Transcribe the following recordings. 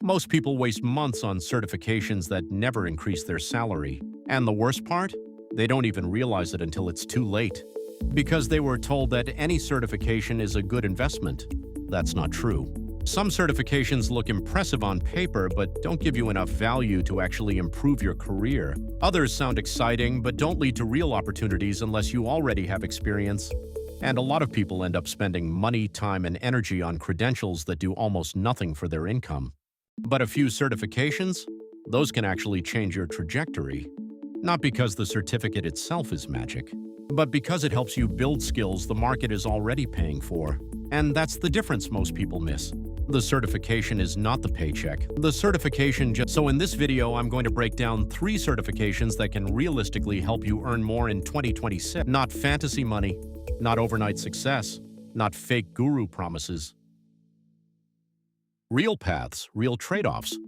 Most people waste months on certifications that never increase their salary. And the worst part? They don't even realize it until it's too late. Because they were told that any certification is a good investment. That's not true. Some certifications look impressive on paper but don't give you enough value to actually improve your career. Others sound exciting but don't lead to real opportunities unless you already have experience. And a lot of people end up spending money, time, and energy on credentials that do almost nothing for their income. But a few certifications? Those can actually change your trajectory. Not because the certificate itself is magic, but because it helps you build skills the market is already paying for. And that's the difference most people miss. The certification is not the paycheck. The certification So in this video, I'm going to break down 3 certifications that can realistically help you earn more in 2026. Not fantasy money, not overnight success, not fake guru promises. Real paths, real trade-offs.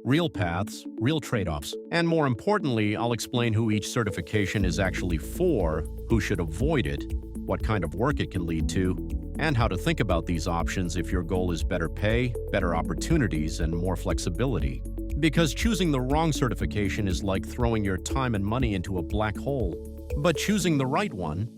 Real paths, real trade-offs. And more importantly, I'll explain who each certification is actually for, who should avoid it, what kind of work it can lead to, and how to think about these options if your goal is better pay, better opportunities, and more flexibility. Because choosing the wrong certification is like throwing your time and money into a black hole. But choosing the right one,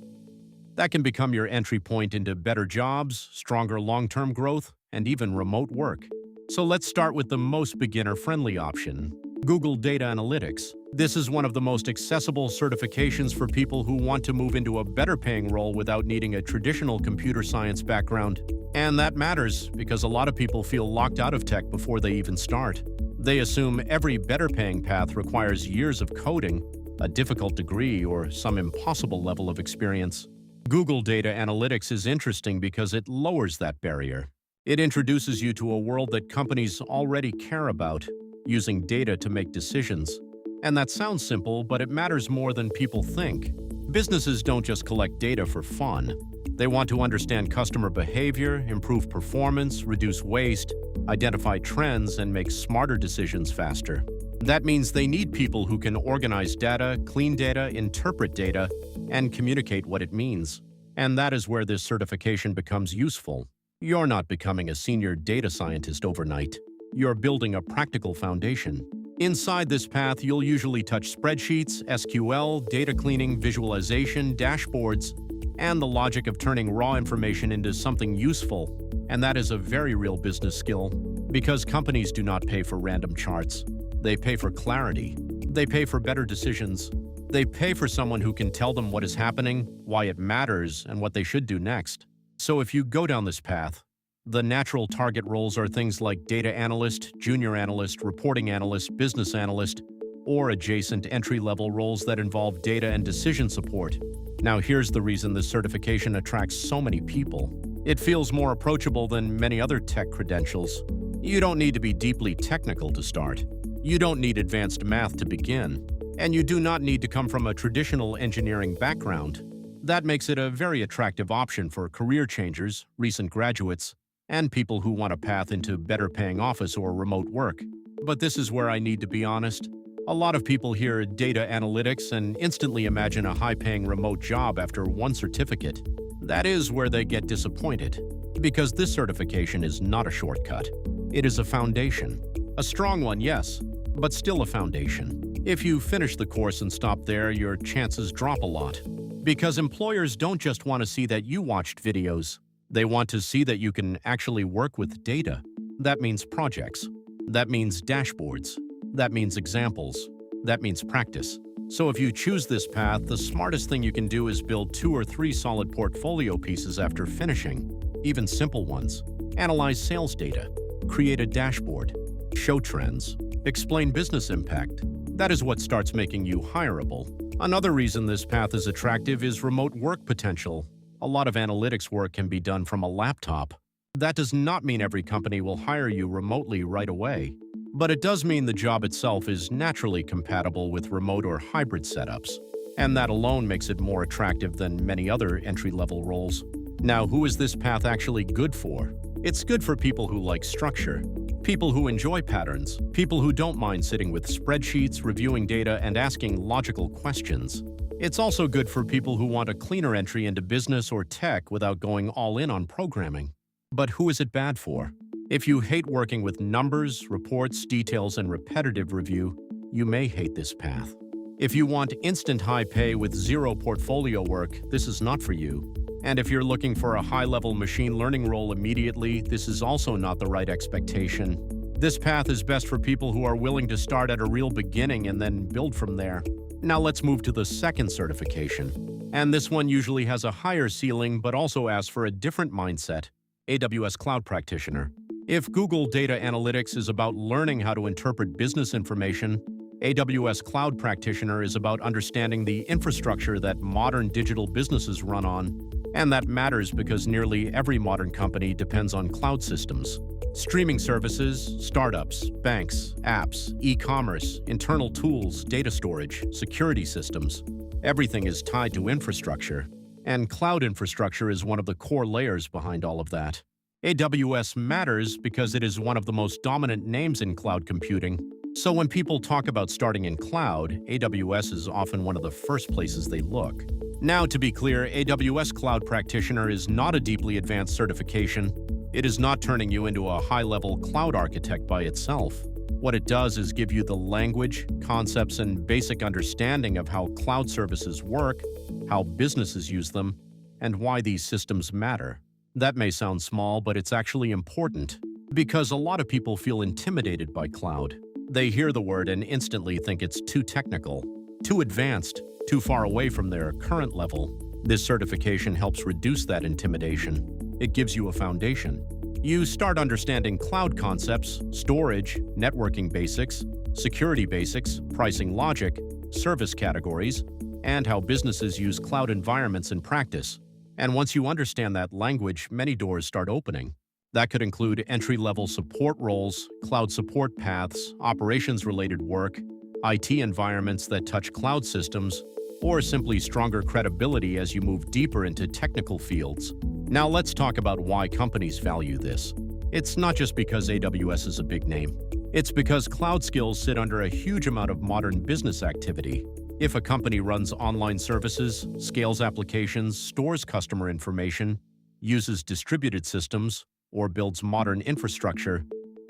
that can become your entry point into better jobs, stronger long-term growth, and even remote work. So let's start with the most beginner-friendly option, Google Data Analytics. This is one of the most accessible certifications for people who want to move into a better-paying role without needing a traditional computer science background. And that matters because a lot of people feel locked out of tech before they even start. They assume every better-paying path requires years of coding, a difficult degree, or some impossible level of experience. Google Data Analytics is interesting because it lowers that barrier. It introduces you to a world that companies already care about, using data to make decisions. And that sounds simple, but it matters more than people think. Businesses don't just collect data for fun. They want to understand customer behavior, improve performance, reduce waste, identify trends, and make smarter decisions faster. That means they need people who can organize data, clean data, interpret data, and communicate what it means. And that is where this certification becomes useful. You're not becoming a senior data scientist overnight. You're building a practical foundation. Inside this path, you'll usually touch spreadsheets, SQL, data cleaning, visualization, dashboards, and the logic of turning raw information into something useful. And that is a very real business skill, because companies do not pay for random charts. They pay for clarity. They pay for better decisions. They pay for someone who can tell them what is happening, why it matters, and what they should do next. So if you go down this path, the natural target roles are things like data analyst, junior analyst, reporting analyst, business analyst, or adjacent entry-level roles that involve data and decision support. Now here's the reason this certification attracts so many people. It feels more approachable than many other tech credentials. You don't need to be deeply technical to start. You don't need advanced math to begin. And you do not need to come from a traditional engineering background. That makes it a very attractive option for career changers, recent graduates, and people who want a path into better-paying office or remote work. But this is where I need to be honest. A lot of people hear data analytics and instantly imagine a high-paying remote job after one certificate. That is where they get disappointed, because this certification is not a shortcut. It is a foundation. A strong one, yes, but still a foundation. If you finish the course and stop there, your chances drop a lot. Because employers don't just want to see that you watched videos. They want to see that you can actually work with data. That means projects. That means dashboards. That means examples. That means practice. So if you choose this path, the smartest thing you can do is build 2 or 3 solid portfolio pieces after finishing, even simple ones. Analyze sales data. Create a dashboard. Show trends. Explain business impact. That is what starts making you hireable. Another reason this path is attractive is remote work potential. A lot of analytics work can be done from a laptop. That does not mean every company will hire you remotely right away. But it does mean the job itself is naturally compatible with remote or hybrid setups. And that alone makes it more attractive than many other entry-level roles. Now, who is this path actually good for? It's good for people who like structure, people who enjoy patterns, people who don't mind sitting with spreadsheets, reviewing data, and asking logical questions. It's also good for people who want a cleaner entry into business or tech without going all in on programming. But who is it bad for? If you hate working with numbers, reports, details, and repetitive review, you may hate this path. If you want instant high pay with zero portfolio work, this is not for you. And if you're looking for a high-level machine learning role immediately, this is also not the right expectation. This path is best for people who are willing to start at a real beginning and then build from there. Now let's move to the second certification. And this one usually has a higher ceiling but also asks for a different mindset: AWS Cloud Practitioner. If Google Data Analytics is about learning how to interpret business information, AWS Cloud Practitioner is about understanding the infrastructure that modern digital businesses run on. And that matters because nearly every modern company depends on cloud systems. Streaming services, startups, banks, apps, e-commerce, internal tools, data storage, security systems. Everything is tied to infrastructure. And cloud infrastructure is one of the core layers behind all of that. AWS matters because it is one of the most dominant names in cloud computing. So when people talk about starting in cloud, AWS is often one of the first places they look. Now, to be clear, AWS Cloud Practitioner is not a deeply advanced certification. It is not turning you into a high-level cloud architect by itself. What it does is give you the language, concepts, and basic understanding of how cloud services work, how businesses use them, and why these systems matter. That may sound small, but it's actually important, because a lot of people feel intimidated by cloud. They hear the word and instantly think it's too technical, too advanced, too far away from their current level. This certification helps reduce that intimidation. It gives you a foundation. You start understanding cloud concepts, storage, networking basics, security basics, pricing logic, service categories, and how businesses use cloud environments in practice. And once you understand that language, many doors start opening. That could include entry-level support roles, cloud support paths, operations-related work, IT environments that touch cloud systems, or simply stronger credibility as you move deeper into technical fields. Now let's talk about why companies value this. It's not just because AWS is a big name. It's because cloud skills sit under a huge amount of modern business activity. If a company runs online services, scales applications, stores customer information, uses distributed systems, or builds modern infrastructure,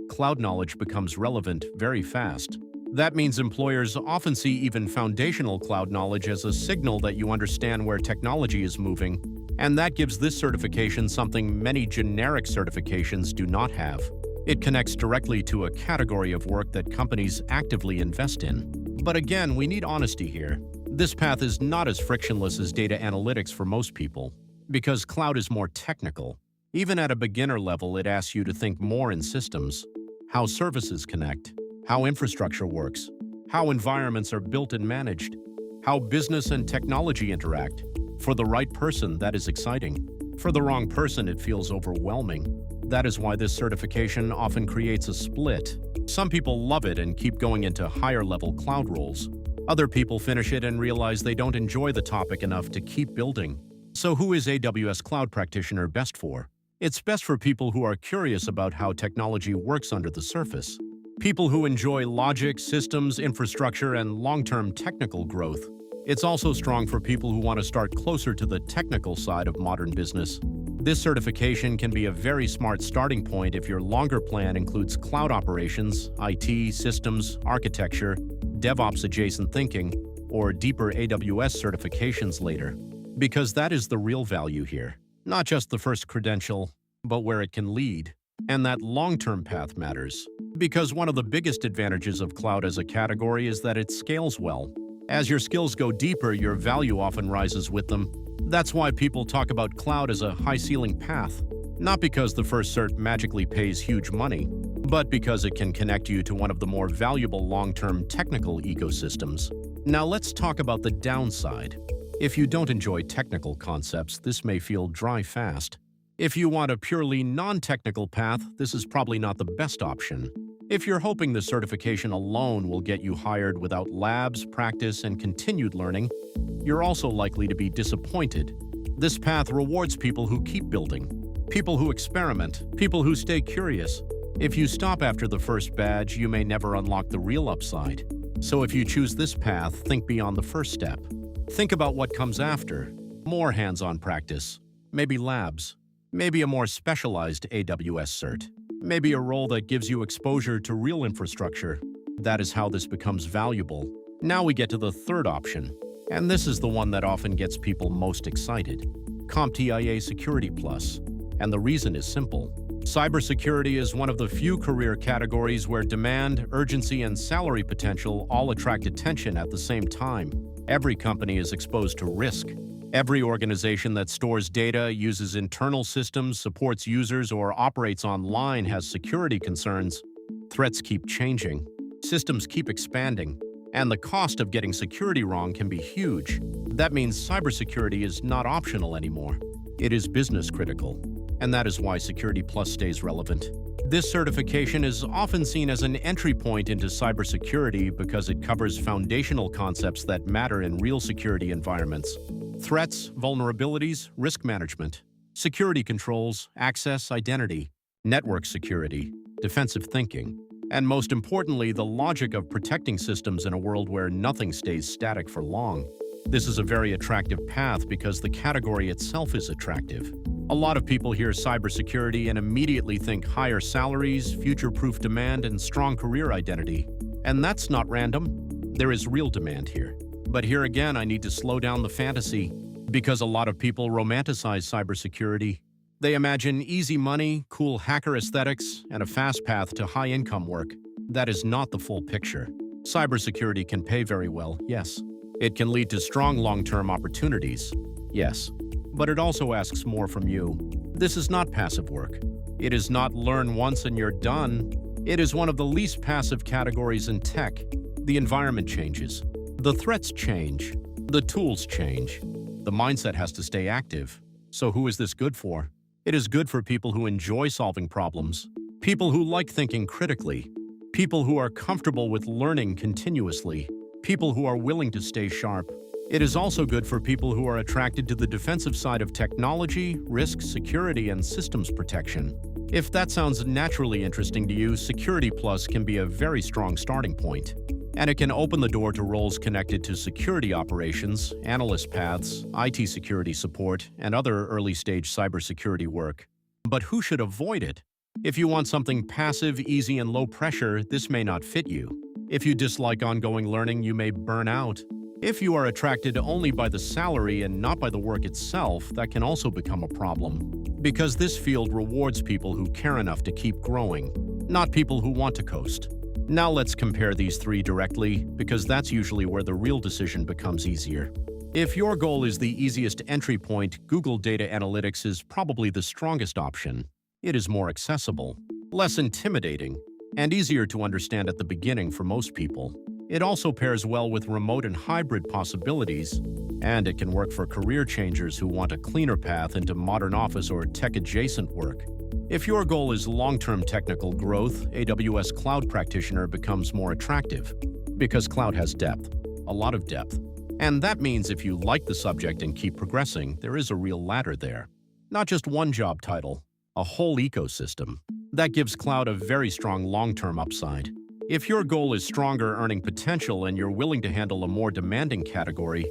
cloud knowledge becomes relevant very fast. That means employers often see even foundational cloud knowledge as a signal that you understand where technology is moving, and that gives this certification something many generic certifications do not have. It connects directly to a category of work that companies actively invest in. But again, we need honesty here. This path is not as frictionless as data analytics for most people, because cloud is more technical. Even at a beginner level, it asks you to think more in systems, how services connect, how infrastructure works, how environments are built and managed, how business and technology interact. For the right person, that is exciting. For the wrong person, it feels overwhelming. That is why this certification often creates a split. Some people love it and keep going into higher-level cloud roles. Other people finish it and realize they don't enjoy the topic enough to keep building. So who is AWS Cloud Practitioner best for? It's best for people who are curious about how technology works under the surface. People who enjoy logic, systems, infrastructure, and long-term technical growth. It's also strong for people who want to start closer to the technical side of modern business. This certification can be a very smart starting point if your longer plan includes cloud operations, IT, systems, architecture, DevOps-adjacent thinking, or deeper AWS certifications later. Because that is the real value here. Not just the first credential, but where it can lead. And that long-term path matters. Because one of the biggest advantages of cloud as a category is that it scales well. As your skills go deeper, your value often rises with them. That's why people talk about cloud as a high-ceiling path. Not because the first cert magically pays huge money, but because it can connect you to one of the more valuable long-term technical ecosystems. Now let's talk about the downside. If you don't enjoy technical concepts, this may feel dry fast. If you want a purely non-technical path, this is probably not the best option. If you're hoping the certification alone will get you hired without labs, practice, and continued learning, you're also likely to be disappointed. This path rewards people who keep building, people who experiment, people who stay curious. If you stop after the first badge, you may never unlock the real upside. So if you choose this path, think beyond the first step. Think about what comes after. More hands-on practice, maybe labs, maybe a more specialized AWS cert. Maybe a role that gives you exposure to real infrastructure. That is how this becomes valuable. Now we get to the third option, and this is the one that often gets people most excited. CompTIA Security Plus. And the reason is simple. Cybersecurity is one of the few career categories where demand, urgency, and salary potential all attract attention at the same time. Every company is exposed to risk. Every organization that stores data, uses internal systems, supports users, or operates online has security concerns. Threats keep changing. Systems keep expanding. And the cost of getting security wrong can be huge. That means cybersecurity is not optional anymore. It is business critical. And that is why Security Plus stays relevant. This certification is often seen as an entry point into cybersecurity because it covers foundational concepts that matter in real security environments. Threats, vulnerabilities, risk management, security controls, access, identity, network security, defensive thinking, and most importantly, the logic of protecting systems in a world where nothing stays static for long. This is a very attractive path because the category itself is attractive. A lot of people hear cybersecurity and immediately think higher salaries, future-proof demand, and strong career identity. And that's not random. There is real demand here. But here again, I need to slow down the fantasy because a lot of people romanticize cybersecurity. They imagine easy money, cool hacker aesthetics, and a fast path to high-income work. That is not the full picture. Cybersecurity can pay very well, yes. It can lead to strong long-term opportunities, yes. But it also asks more from you. This is not passive work. It is not learn once and you're done. It is one of the least passive categories in tech. The environment changes. The threats change. The tools change. The mindset has to stay active. So who is this good for? It is good for people who enjoy solving problems, people who like thinking critically, people who are comfortable with learning continuously, people who are willing to stay sharp. It is also good for people who are attracted to the defensive side of technology, risk, security, and systems protection. If that sounds naturally interesting to you, Security Plus can be a very strong starting point. And it can open the door to roles connected to security operations, analyst paths, IT security support, and other early-stage cybersecurity work. But who should avoid it? If you want something passive, easy, and low pressure, this may not fit you. If you dislike ongoing learning, you may burn out. If you are attracted only by the salary and not by the work itself, that can also become a problem. Because this field rewards people who care enough to keep growing, not people who want to coast. Now let's compare these three directly, because that's usually where the real decision becomes easier. If your goal is the easiest entry point, Google Data Analytics is probably the strongest option. It is more accessible, less intimidating, and easier to understand at the beginning for most people. It also pairs well with remote and hybrid possibilities, and it can work for career changers who want a cleaner path into modern office or tech-adjacent work. If your goal is long-term technical growth, AWS Cloud Practitioner becomes more attractive because cloud has depth, a lot of depth. And that means if you like the subject and keep progressing, there is a real ladder there. Not just one job title, a whole ecosystem. That gives cloud a very strong long-term upside. If your goal is stronger earning potential and you're willing to handle a more demanding category,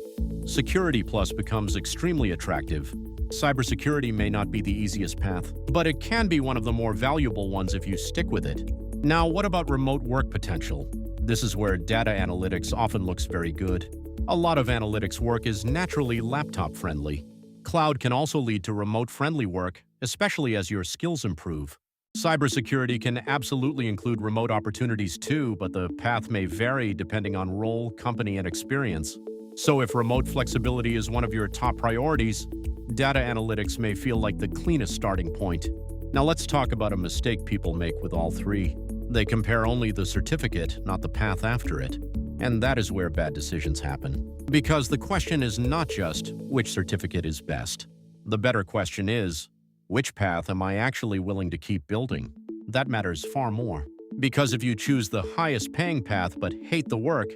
Security Plus becomes extremely attractive. Cybersecurity may not be the easiest path, but it can be one of the more valuable ones if you stick with it. Now, what about remote work potential? This is where data analytics often looks very good. A lot of analytics work is naturally laptop-friendly. Cloud can also lead to remote-friendly work, especially as your skills improve. Cybersecurity can absolutely include remote opportunities too, but the path may vary depending on role, company, and experience. So if remote flexibility is one of your top priorities, data analytics may feel like the cleanest starting point. Now let's talk about a mistake people make with all three. They compare only the certificate, not the path after it. And that is where bad decisions happen. Because the question is not just, which certificate is best? The better question is, which path am I actually willing to keep building? That matters far more. Because if you choose the highest paying path but hate the work,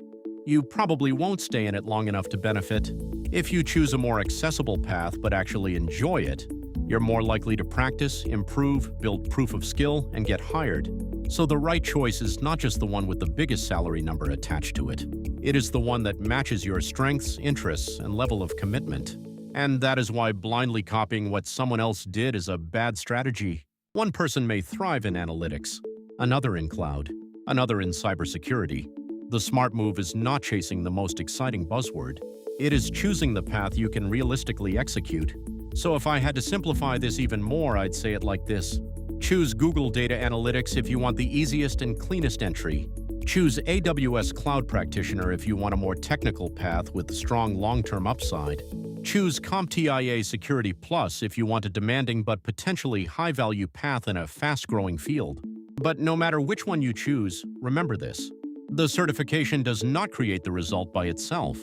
you probably won't stay in it long enough to benefit. If you choose a more accessible path but actually enjoy it, you're more likely to practice, improve, build proof of skill, and get hired. So the right choice is not just the one with the biggest salary number attached to it. It is the one that matches your strengths, interests, and level of commitment. And that is why blindly copying what someone else did is a bad strategy. One person may thrive in analytics, another in cloud, another in cybersecurity. The smart move is not chasing the most exciting buzzword. It is choosing the path you can realistically execute. So if I had to simplify this even more, I'd say it like this. Choose Google Data Analytics if you want the easiest and cleanest entry. Choose AWS Cloud Practitioner if you want a more technical path with strong long-term upside. Choose CompTIA Security Plus if you want a demanding but potentially high-value path in a fast-growing field. But no matter which one you choose, remember this. The certification does not create the result by itself.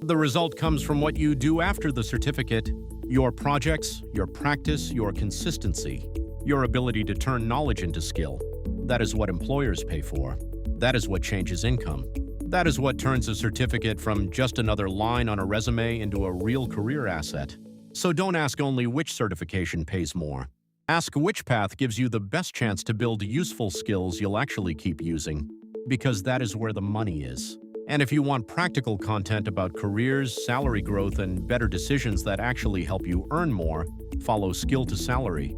The result comes from what you do after the certificate, your projects, your practice, your consistency, your ability to turn knowledge into skill. That is what employers pay for. That is what changes income. That is what turns a certificate from just another line on a resume into a real career asset. So don't ask only which certification pays more. Ask which path gives you the best chance to build useful skills you'll actually keep using, because that is where the money is. And if you want practical content about careers, salary growth, and better decisions that actually help you earn more, follow Skill to Salary.